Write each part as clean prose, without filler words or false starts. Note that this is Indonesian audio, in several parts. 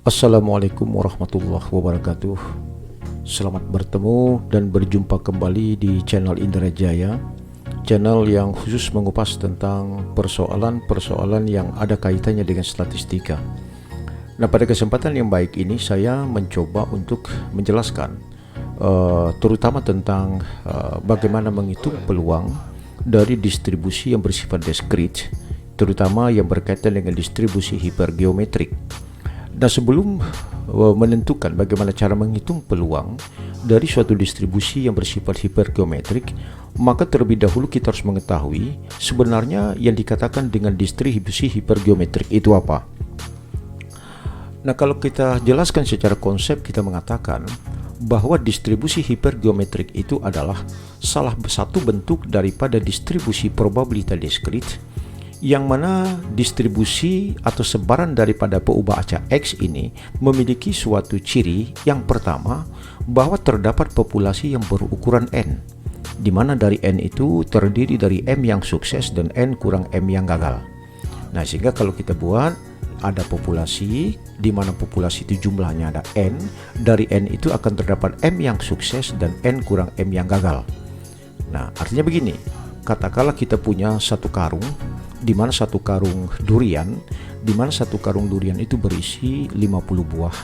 Assalamualaikum warahmatullahi wabarakatuh. Selamat bertemu dan berjumpa kembali di channel Indra Jaya, channel yang khusus mengupas tentang persoalan-persoalan yang ada kaitannya dengan statistika. Nah, pada kesempatan yang baik ini saya mencoba untuk menjelaskan terutama tentang bagaimana menghitung peluang dari distribusi yang bersifat diskrit, terutama yang berkaitan dengan distribusi hipergeometrik. Dan sebelum menentukan bagaimana cara menghitung peluang dari suatu distribusi yang bersifat hipergeometrik, maka terlebih dahulu kita harus mengetahui sebenarnya yang dikatakan dengan distribusi hipergeometrik itu apa. Nah, kalau kita jelaskan secara konsep, kita mengatakan bahwa distribusi hipergeometrik itu adalah salah satu bentuk daripada distribusi probabilitas diskrit, yang mana distribusi atau sebaran daripada peubah acak X ini memiliki suatu ciri. Yang pertama, bahwa terdapat populasi yang berukuran N, di mana dari N itu terdiri dari M yang sukses dan N kurang M yang gagal. Nah, sehingga kalau kita buat ada populasi, di mana populasi itu jumlahnya ada N, dari N itu akan terdapat M yang sukses dan N kurang M yang gagal. Nah, artinya begini, katakanlah kita punya satu karung, di mana satu karung durian, satu karung durian itu berisi 50 buah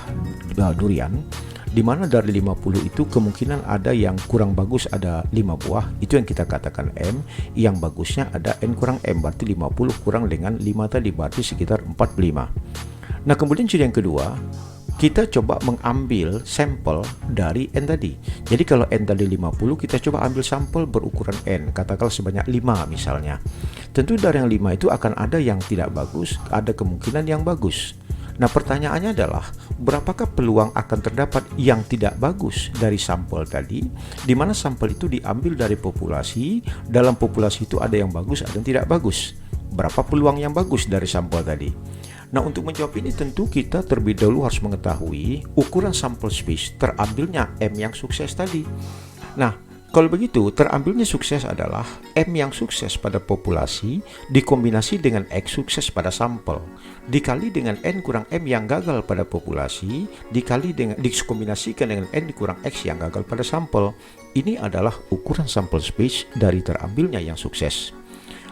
durian, di mana dari 50 itu kemungkinan ada yang kurang bagus, ada 5 buah, itu yang kita katakan M, yang bagusnya ada N kurang M, berarti 50 kurang dengan 5 tadi, berarti sekitar 45. Nah, kemudian ciri yang kedua, kita coba mengambil sampel dari N tadi. Jadi kalau N tadi 50, kita coba ambil sampel berukuran N, katakanlah sebanyak 5 misalnya. Tentu dari yang 5 itu akan ada yang tidak bagus, ada kemungkinan yang bagus. Nah, pertanyaannya adalah berapakah peluang akan terdapat yang tidak bagus dari sampel tadi, di mana sampel itu diambil dari populasi, dalam populasi itu ada yang bagus, ada yang tidak bagus. Berapa peluang yang bagus dari sampel tadi? Nah, untuk menjawab ini tentu kita terlebih dahulu harus mengetahui ukuran sampel space terambilnya M yang sukses tadi. Nah, kalau begitu terambilnya sukses adalah M yang sukses pada populasi dikombinasi dengan X sukses pada sampel, dikali dengan N kurang M yang gagal pada populasi, dikombinasikan dengan N kurang X yang gagal pada sampel. Ini adalah ukuran sampel space dari terambilnya yang sukses.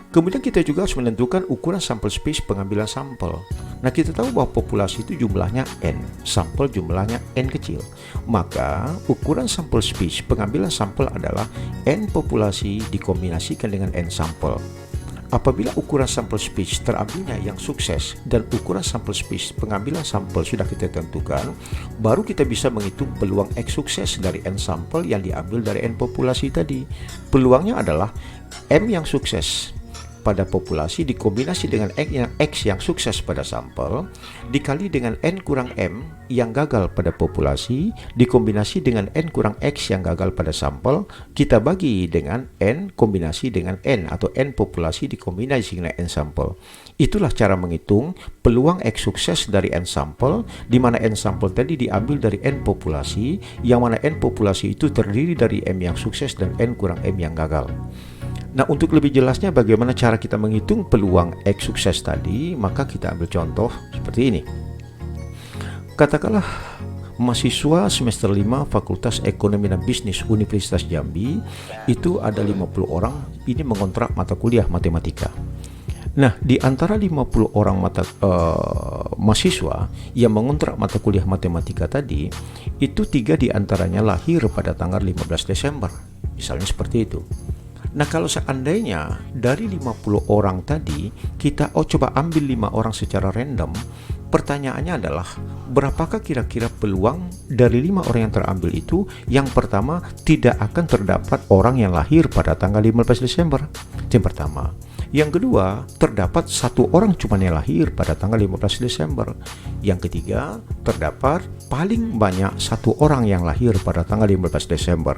Kemudian kita juga harus menentukan ukuran sampel space pengambilan sampel. Nah, kita tahu bahwa populasi itu jumlahnya N, sampel jumlahnya N kecil. Maka ukuran sampel space pengambilan sampel adalah N populasi dikombinasikan dengan N sampel. Apabila ukuran sampel space terambilnya yang sukses dan ukuran sampel space pengambilan sampel sudah kita tentukan, baru kita bisa menghitung peluang X sukses dari N sampel yang diambil dari N populasi tadi. Peluangnya adalah M yang sukses pada populasi dikombinasi dengan X yang sukses pada sampel, dikali dengan N kurang M yang gagal pada populasi, dikombinasi dengan N kurang X yang gagal pada sampel, kita bagi dengan N kombinasi dengan N, atau N populasi dikombinasi dengan N sampel. Itulah cara menghitung peluang X sukses dari N sampel, di mana N sampel tadi diambil dari N populasi, yang mana N populasi itu terdiri dari M yang sukses dan N kurang M yang gagal. Nah, untuk lebih jelasnya bagaimana cara kita menghitung peluang X sukses tadi, maka kita ambil contoh seperti ini. Katakanlah mahasiswa semester 5 Fakultas Ekonomi dan Bisnis Universitas Jambi, itu ada 50 orang ini mengontrak mata kuliah matematika. Nah, di antara 50 orang mahasiswa yang mengontrak mata kuliah matematika tadi, itu 3 diantaranya lahir pada tanggal 15 Desember. Misalnya seperti itu. Nah, kalau seandainya dari 50 orang tadi kita coba ambil 5 orang secara random, pertanyaannya adalah berapakah kira-kira peluang dari 5 orang yang terambil itu? Yang pertama, tidak akan terdapat orang yang lahir pada tanggal 15 Desember. Yang pertama. Yang kedua, terdapat 1 orang cuma yang lahir pada tanggal 15 Desember. Yang ketiga, terdapat paling banyak 1 orang yang lahir pada tanggal 15 Desember.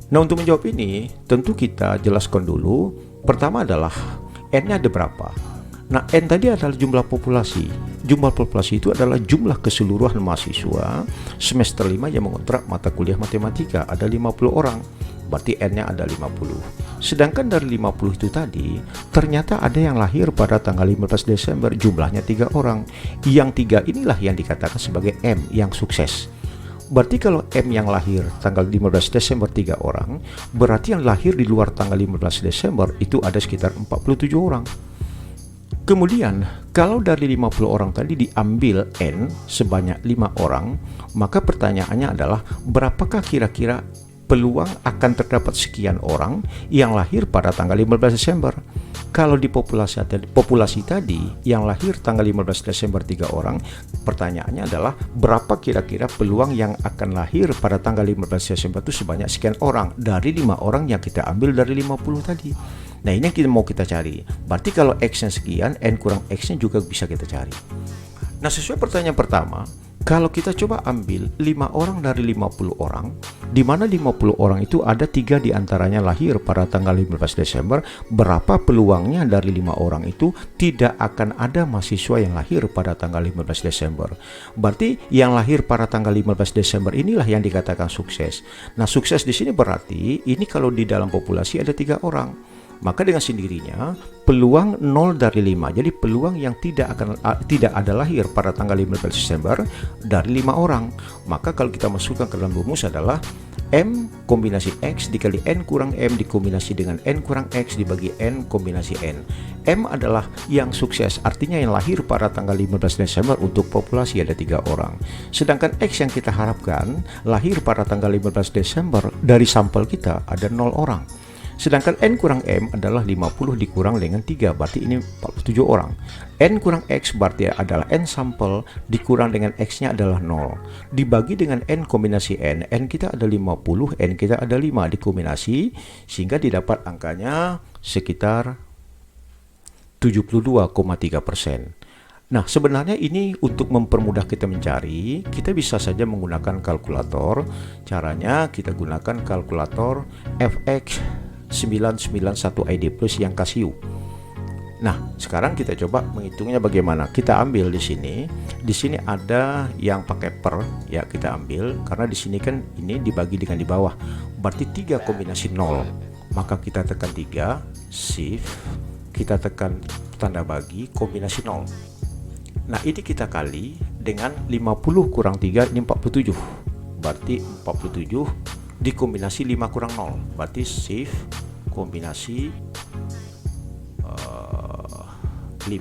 Nah, untuk menjawab ini, tentu kita jelaskan dulu. Pertama adalah N-nya ada berapa? Nah, N tadi adalah jumlah populasi, jumlah populasi itu adalah jumlah keseluruhan mahasiswa semester 5 yang mengontrak mata kuliah matematika, ada 50 orang. Berarti N-nya ada 50. Sedangkan dari 50 itu tadi, ternyata ada yang lahir pada tanggal 15 Desember, jumlahnya 3 orang. Yang 3 inilah yang dikatakan sebagai M yang sukses. Berarti kalau M yang lahir tanggal 15 Desember 3 orang, berarti yang lahir di luar tanggal 15 Desember itu ada sekitar 47 orang. Kemudian, kalau dari 50 orang tadi diambil N sebanyak 5 orang, maka pertanyaannya adalah berapakah kira-kira peluang akan terdapat sekian orang yang lahir pada tanggal 15 Desember. Kalau di populasi tadi yang lahir tanggal 15 Desember 3 orang, pertanyaannya adalah berapa kira-kira peluang yang akan lahir pada tanggal 15 Desember itu sebanyak sekian orang dari 5 orang yang kita ambil dari 50 tadi. Nah, ini yang mau kita cari. Berarti kalau X-nya sekian, N kurang X-nya juga bisa kita cari. Nah, sesuai pertanyaan pertama, kalau kita coba ambil 5 orang dari 50 orang, di mana 50 orang itu ada 3 diantaranya lahir pada tanggal 15 Desember, berapa peluangnya dari 5 orang itu tidak akan ada mahasiswa yang lahir pada tanggal 15 Desember. Berarti yang lahir pada tanggal 15 Desember inilah yang dikatakan sukses. Nah, sukses di sini berarti ini kalau di dalam populasi ada 3 orang. Maka dengan sendirinya peluang 0 dari 5. Jadi peluang yang tidak ada lahir pada tanggal 15 Desember dari 5 orang. Maka kalau kita masukkan ke dalam rumus adalah M kombinasi X dikali N kurang M dikombinasi dengan N kurang X dibagi N kombinasi N. M adalah yang sukses, artinya yang lahir pada tanggal 15 Desember untuk populasi ada 3 orang. Sedangkan X yang kita harapkan lahir pada tanggal 15 Desember dari sampel kita ada 0 orang. Sedangkan N kurang M adalah 50 dikurang dengan 3, berarti ini 47 orang. N kurang X berarti adalah N sampel dikurang dengan X-nya adalah 0. Dibagi dengan N kombinasi N kita ada 50, N kita ada 5 dikombinasi, sehingga didapat angkanya sekitar 72,3%. Nah, sebenarnya ini untuk mempermudah kita mencari, kita bisa saja menggunakan kalkulator. Caranya kita gunakan kalkulator FX 991 ID Plus yang Casio. Nah, sekarang kita coba menghitungnya bagaimana. Kita ambil di sini. Di sini ada yang pakai per, ya kita ambil karena di sini kan ini dibagi dengan di bawah. Berarti 3 kombinasi 0. Maka kita tekan 3, shift, kita tekan tanda bagi kombinasi 0. Nah, ini kita kali dengan 50 kurang 3 ini 47. Berarti 47 dikombinasi 5 kurang 0, berarti shift kombinasi 5.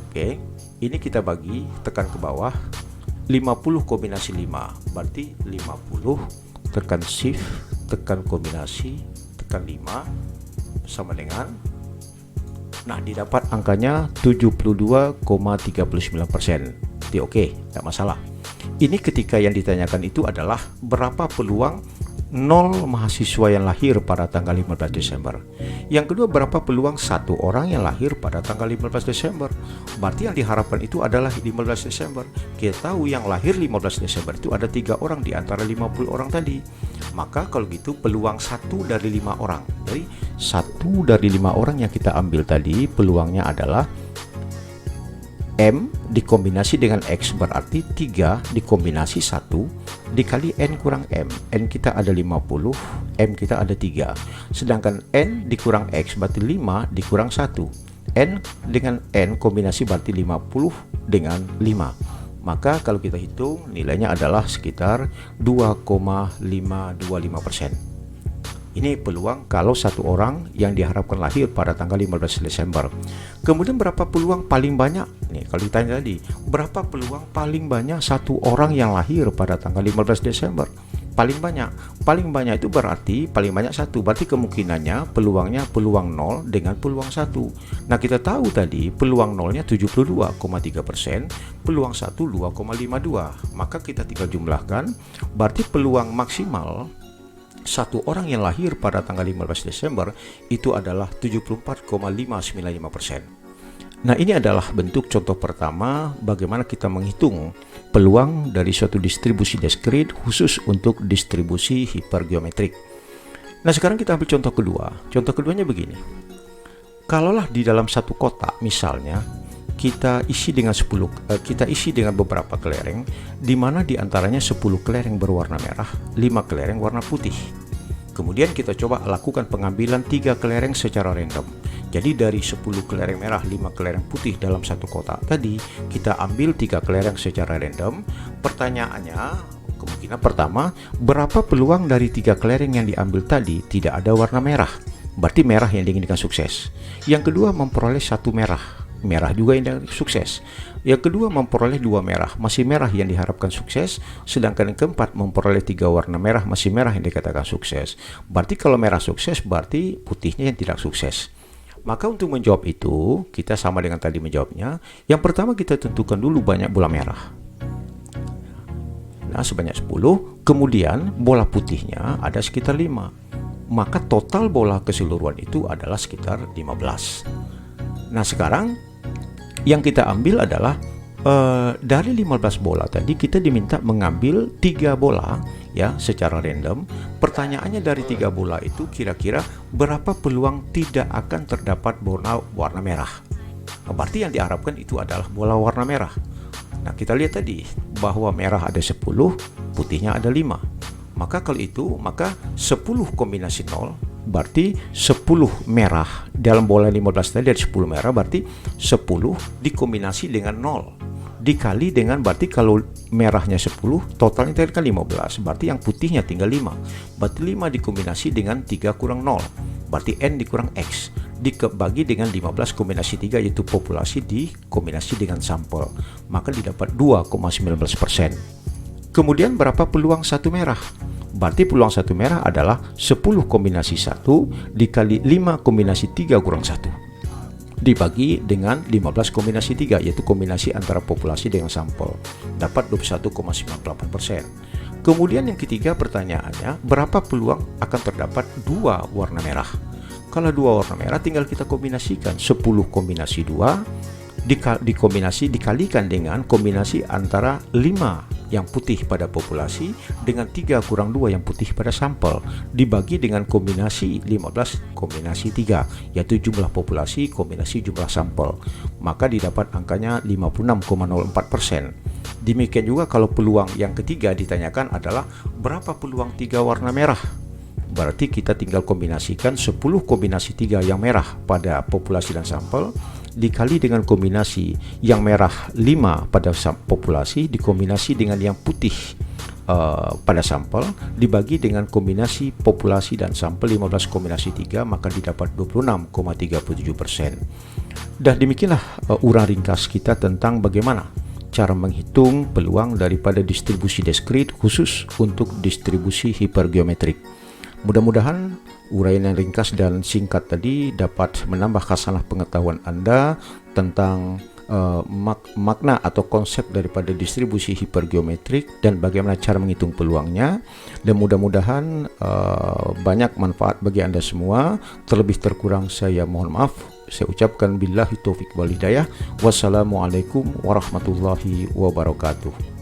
Oke, ini kita bagi, tekan ke bawah 50 kombinasi 5, berarti 50 tekan shift tekan kombinasi tekan 5 sama dengan, nah didapat angkanya 72,39%. Jadi oke, tidak masalah. Ini ketika yang ditanyakan itu adalah berapa peluang 0 mahasiswa yang lahir pada tanggal 15 Desember. Yang kedua, berapa peluang 1 orang yang lahir pada tanggal 15 Desember. Berarti yang diharapkan itu adalah 15 Desember. Kita tahu yang lahir 15 Desember itu ada 3 orang di antara 50 orang tadi. Maka kalau gitu peluang 1 dari 5 orang. Jadi 1 dari 5 orang yang kita ambil tadi peluangnya adalah M dikombinasi dengan X, berarti 3 dikombinasi 1 dikali N kurang M. N kita ada 50, M kita ada 3. Sedangkan N dikurang X berarti 5 dikurang 1. N dengan N kombinasi berarti 50 dengan 5. Maka kalau kita hitung nilainya adalah sekitar 2,525%. Ini peluang kalau 1 orang yang diharapkan lahir pada tanggal 15 Desember. Kemudian berapa peluang paling banyak? Nih, kalau ditanya tadi, berapa peluang paling banyak 1 orang yang lahir pada tanggal 15 Desember? Paling banyak itu berarti paling banyak 1. Berarti kemungkinannya peluangnya peluang 0 dengan peluang 1. Nah, kita tahu tadi peluang 0-nya 72,3%, peluang 1 2,52. Maka kita tinggal jumlahkan, berarti peluang maksimal 1 orang yang lahir pada tanggal 15 Desember itu adalah 74,595%. Nah, ini adalah bentuk contoh pertama bagaimana kita menghitung peluang dari suatu distribusi diskrit khusus untuk distribusi hipergeometrik. Nah, sekarang kita ambil contoh kedua. Contoh keduanya begini. Kalaulah di dalam satu kotak misalnya kita isi dengan beberapa kelereng, di mana diantaranya 10 kelereng berwarna merah, 5 kelereng warna putih. Kemudian kita coba lakukan pengambilan 3 kelereng secara random. Jadi dari 10 kelereng merah, 5 kelereng putih dalam satu kotak tadi, kita ambil 3 kelereng secara random. Pertanyaannya, kemungkinan pertama, berapa peluang dari 3 kelereng yang diambil tadi tidak ada warna merah? Berarti merah yang diinginkan sukses. Yang kedua, memperoleh 1 merah juga yang sukses. Yang kedua, memperoleh 2 merah, masih merah yang diharapkan sukses. Sedangkan yang keempat, memperoleh 3 warna merah, masih merah yang dikatakan sukses. Berarti kalau merah sukses, berarti putihnya yang tidak sukses. Maka untuk menjawab itu, kita sama dengan tadi menjawabnya. Yang pertama, kita tentukan dulu banyak bola merah. Nah, sebanyak 10. Kemudian bola putihnya ada sekitar 5. Maka total bola keseluruhan itu adalah sekitar 15. Nah, sekarang yang kita ambil adalah dari 15 bola tadi kita diminta mengambil 3 bola ya secara random. Pertanyaannya, dari 3 bola itu kira-kira berapa peluang tidak akan terdapat bola warna merah? Berarti yang diharapkan itu adalah bola warna merah. Nah, kita lihat tadi bahwa merah ada 10, putihnya ada 5. Maka kalau itu, maka 10 kombinasi 0, berarti 10 merah. Dalam bola 15 tadi ada 10 merah, berarti 10 dikombinasi dengan 0. Dikali dengan, berarti kalau merahnya 10, totalnya tadi kan 15. Berarti yang putihnya tinggal 5. Berarti 5 dikombinasi dengan 3 kurang 0. Berarti N dikurang X. Dibagi dengan 15 kombinasi 3, yaitu populasi dikombinasi dengan sampel. Maka didapat 2,19%. Kemudian berapa peluang 1 merah? Berarti peluang 1 merah adalah 10 kombinasi 1 dikali 5 kombinasi 3 kurang 1 dibagi dengan 15 kombinasi 3, yaitu kombinasi antara populasi dengan sampel. Dapat 21,98%. Kemudian yang ketiga, pertanyaannya, berapa peluang akan terdapat 2 warna merah? Kalau 2 warna merah tinggal kita kombinasikan 10 kombinasi 2 dikalikan dengan kombinasi antara 5 yang putih pada populasi dengan 3 kurang 2 yang putih pada sampel, dibagi dengan kombinasi 15 kombinasi 3, yaitu jumlah populasi kombinasi jumlah sampel. Maka didapat angkanya 56,04%. Demikian juga kalau peluang yang ketiga ditanyakan adalah berapa peluang 3 warna merah? Berarti kita tinggal kombinasikan 10 kombinasi 3 yang merah pada populasi dan sampel dikali dengan kombinasi yang merah 5 pada populasi dikombinasi dengan yang putih pada sampel dibagi dengan kombinasi populasi dan sampel 15 kombinasi 3, maka didapat 26,37%. Dan demikianlah urang ringkas kita tentang bagaimana cara menghitung peluang daripada distribusi diskrit khusus untuk distribusi hipergeometrik. Mudah-mudahan uraian yang ringkas dan singkat tadi dapat menambah khasanah pengetahuan Anda tentang makna atau konsep daripada distribusi hipergeometrik dan bagaimana cara menghitung peluangnya. Dan mudah-mudahan banyak manfaat bagi Anda semua. Terlebih terkurang saya mohon maaf. Saya ucapkan billahi taufiq wal hidayah. Wassalamualaikum warahmatullahi wabarakatuh.